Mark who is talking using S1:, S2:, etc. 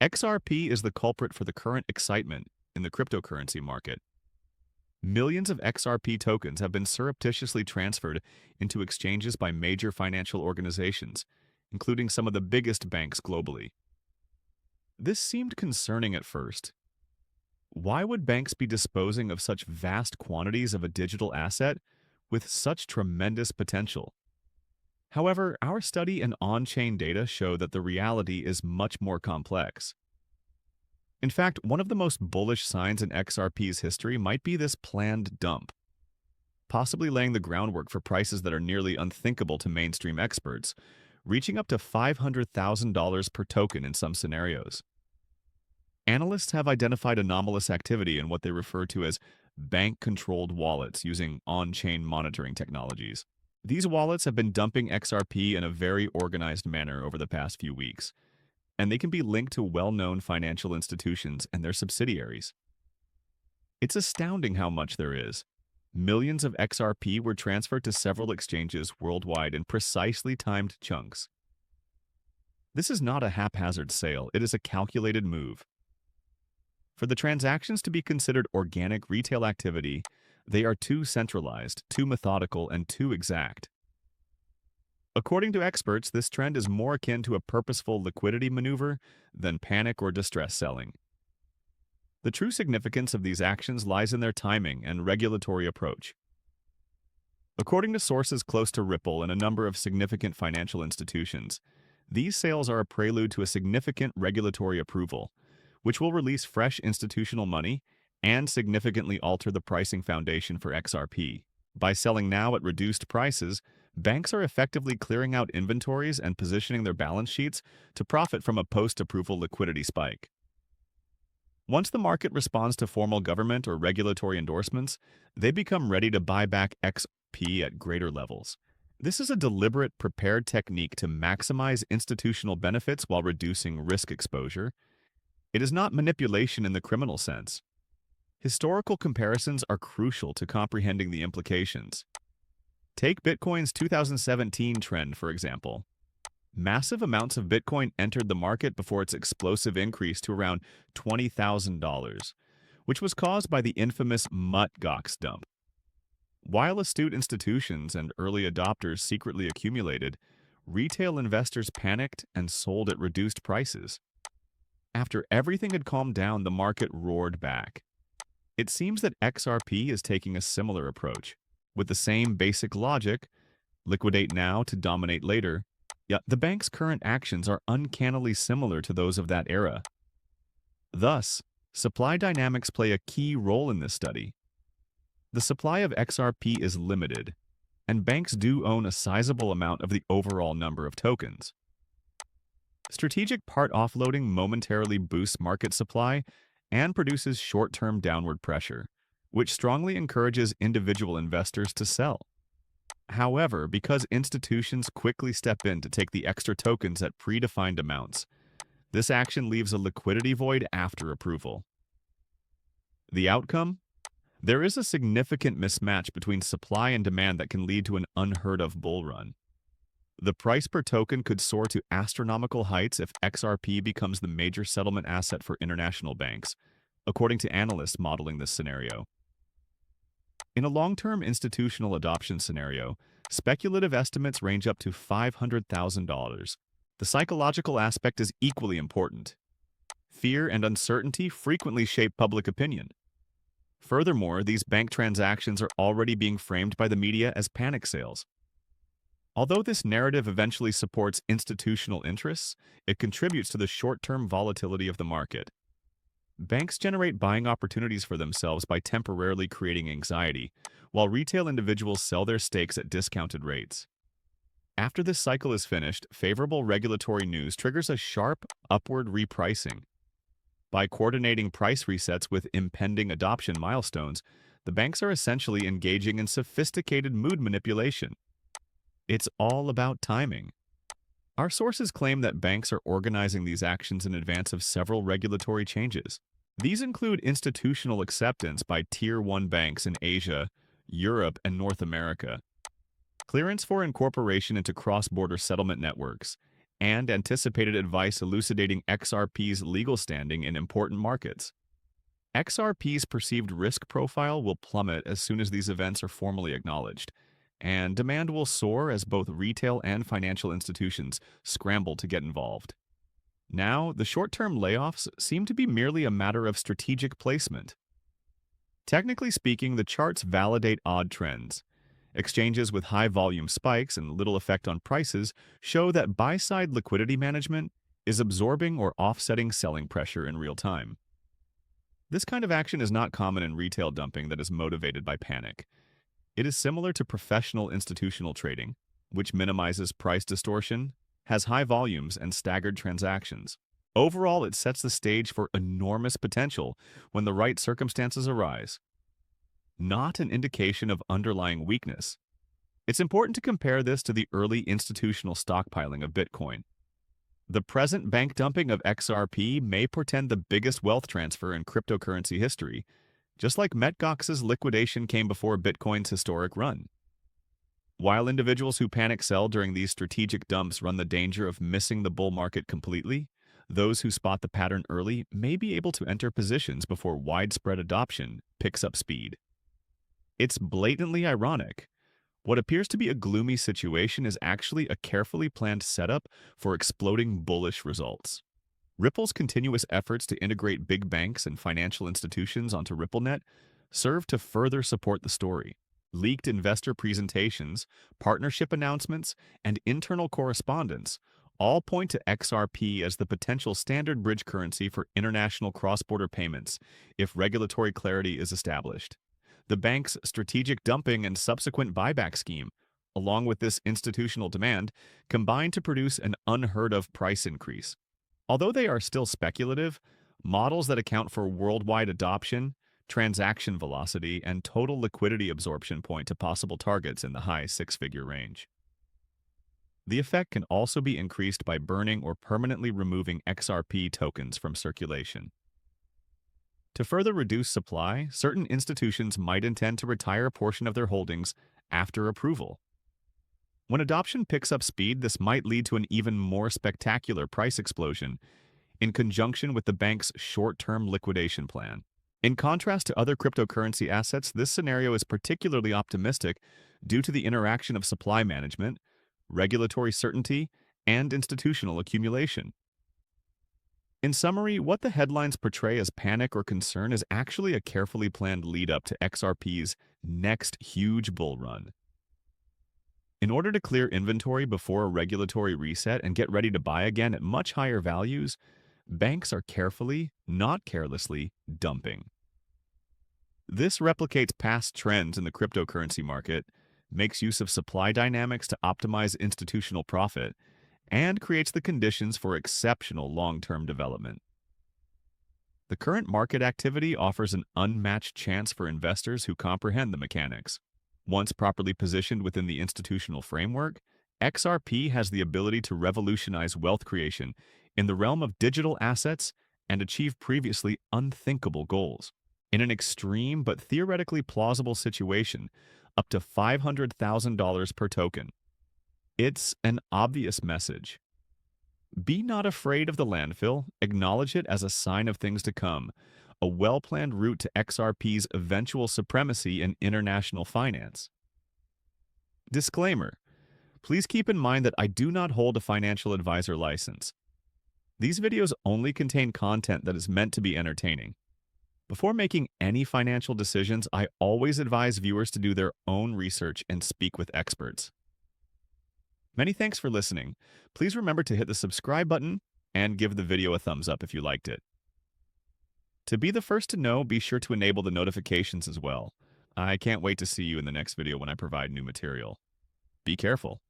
S1: XRP is the culprit for the current excitement in the cryptocurrency market. Millions of XRP tokens have been surreptitiously transferred into exchanges by major financial organizations, including some of the biggest banks globally. This seemed concerning at first. Why would banks be disposing of such vast quantities of a digital asset with such tremendous potential? However, our study and on-chain data show that the reality is much more complex. In fact, one of the most bullish signs in XRP's history might be this planned dump, possibly laying the groundwork for prices that are nearly unthinkable to mainstream experts, reaching up to $500,000 per token in some scenarios. Analysts have identified anomalous activity in what they refer to as bank-controlled wallets using on-chain monitoring technologies. These wallets have been dumping XRP in a very organized manner over the past few weeks, and they can be linked to well-known financial institutions and their subsidiaries. It's astounding how much there is. Millions of XRP were transferred to several exchanges worldwide in precisely timed chunks. This is not a haphazard sale, it is a calculated move. For the transactions to be considered organic retail activity, they are too centralized, too methodical, and too exact. According to experts, this trend is more akin to a purposeful liquidity maneuver than panic or distress selling. The true significance of these actions lies in their timing and regulatory approach. According to sources close to Ripple and a number of significant financial institutions, these sales are a prelude to a significant regulatory approval, which will release fresh institutional money and significantly alter the pricing foundation for XRP. By selling now at reduced prices, banks are effectively clearing out inventories and positioning their balance sheets to profit from a post-approval liquidity spike. Once the market responds to formal government or regulatory endorsements, they become ready to buy back XRP at greater levels. This is a deliberate, prepared technique to maximize institutional benefits while reducing risk exposure. It is not manipulation in the criminal sense. Historical comparisons are crucial to comprehending the implications. Take Bitcoin's 2017 trend, for example. Massive amounts of Bitcoin entered the market before its explosive increase to around $20,000, which was caused by the infamous Mt. Gox dump. While astute institutions and early adopters secretly accumulated, retail investors panicked and sold at reduced prices. After everything had calmed down, the market roared back. It seems that XRP is taking a similar approach. With the same basic logic, liquidate now to dominate later, yet the bank's current actions are uncannily similar to those of that era. Thus, supply dynamics play a key role in this study. The supply of XRP is limited, and banks do own a sizable amount of the overall number of tokens. Strategic part offloading momentarily boosts market supply and produces short-term downward pressure, which strongly encourages individual investors to sell. However, because institutions quickly step in to take the extra tokens at predefined amounts, this action leaves a liquidity void after approval. The outcome? There is a significant mismatch between supply and demand that can lead to an unheard-of bull run. The price per token could soar to astronomical heights if XRP becomes the major settlement asset for international banks, according to analysts modeling this scenario. In a long-term institutional adoption scenario, speculative estimates range up to $500,000. The psychological aspect is equally important. Fear and uncertainty frequently shape public opinion. Furthermore, these bank transactions are already being framed by the media as panic sales. Although this narrative eventually supports institutional interests, it contributes to the short-term volatility of the market. Banks generate buying opportunities for themselves by temporarily creating anxiety, while retail individuals sell their stakes at discounted rates. After this cycle is finished, favorable regulatory news triggers a sharp, upward repricing. By coordinating price resets with impending adoption milestones, the banks are essentially engaging in sophisticated mood manipulation. It's all about timing. Our sources claim that banks are organizing these actions in advance of several regulatory changes. These include institutional acceptance by Tier 1 banks in Asia, Europe, and North America, clearance for incorporation into cross-border settlement networks, and anticipated advice elucidating XRP's legal standing in important markets. XRP's perceived risk profile will plummet as soon as these events are formally acknowledged, and demand will soar as both retail and financial institutions scramble to get involved. Now, the short-term layoffs seem to be merely a matter of strategic placement. Technically speaking, the charts validate odd trends. Exchanges with high volume spikes and little effect on prices show that buy-side liquidity management is absorbing or offsetting selling pressure in real time. This kind of action is not common in retail dumping that is motivated by panic. It is similar to professional institutional trading, which minimizes price distortion, has high volumes, and staggered transactions. Overall, it sets the stage for enormous potential when the right circumstances arise, not an indication of underlying weakness. It's important to compare this to the early institutional stockpiling of Bitcoin. The present bank dumping of XRP may portend the biggest wealth transfer in cryptocurrency history, just like Mt. Gox's liquidation came before Bitcoin's historic run. While individuals who panic sell during these strategic dumps run the danger of missing the bull market completely, those who spot the pattern early may be able to enter positions before widespread adoption picks up speed. It's blatantly ironic. What appears to be a gloomy situation is actually a carefully planned setup for exploding bullish results. Ripple's continuous efforts to integrate big banks and financial institutions onto RippleNet serve to further support the story. Leaked investor presentations, partnership announcements, and internal correspondence all point to XRP as the potential standard bridge currency for international cross-border payments if regulatory clarity is established. The bank's strategic dumping and subsequent buyback scheme, along with this institutional demand, combine to produce an unheard-of price increase. Although they are still speculative, models that account for worldwide adoption, transaction velocity, and total liquidity absorption point to possible targets in the high six-figure range. The effect can also be increased by burning or permanently removing XRP tokens from circulation. To further reduce supply, certain institutions might intend to retire a portion of their holdings after approval. When adoption picks up speed, this might lead to an even more spectacular price explosion in conjunction with the bank's short-term liquidation plan. In contrast to other cryptocurrency assets, this scenario is particularly optimistic due to the interaction of supply management, regulatory certainty, and institutional accumulation. In summary, what the headlines portray as panic or concern is actually a carefully planned lead-up to XRP's next huge bull run. In order to clear inventory before a regulatory reset and get ready to buy again at much higher values, banks are carefully, not carelessly, dumping. This replicates past trends in the cryptocurrency market, makes use of supply dynamics to optimize institutional profit, and creates the conditions for exceptional long-term development. The current market activity offers an unmatched chance for investors who comprehend the mechanics. Once properly positioned within the institutional framework, XRP has the ability to revolutionize wealth creation in the realm of digital assets and achieve previously unthinkable goals. In an extreme but theoretically plausible situation, up to $500,000 per token. It's an obvious message. Be not afraid of the landfill, acknowledge it as a sign of things to come, a well-planned route to XRP's eventual supremacy in international finance. Disclaimer: please keep in mind that I do not hold a financial advisor license. These videos only contain content that is meant to be entertaining. Before making any financial decisions, I always advise viewers to do their own research and speak with experts. Many thanks for listening. Please remember to hit the subscribe button and give the video a thumbs up if you liked it. To be the first to know, be sure to enable the notifications as well. I can't wait to see you in the next video when I provide new material. Be careful.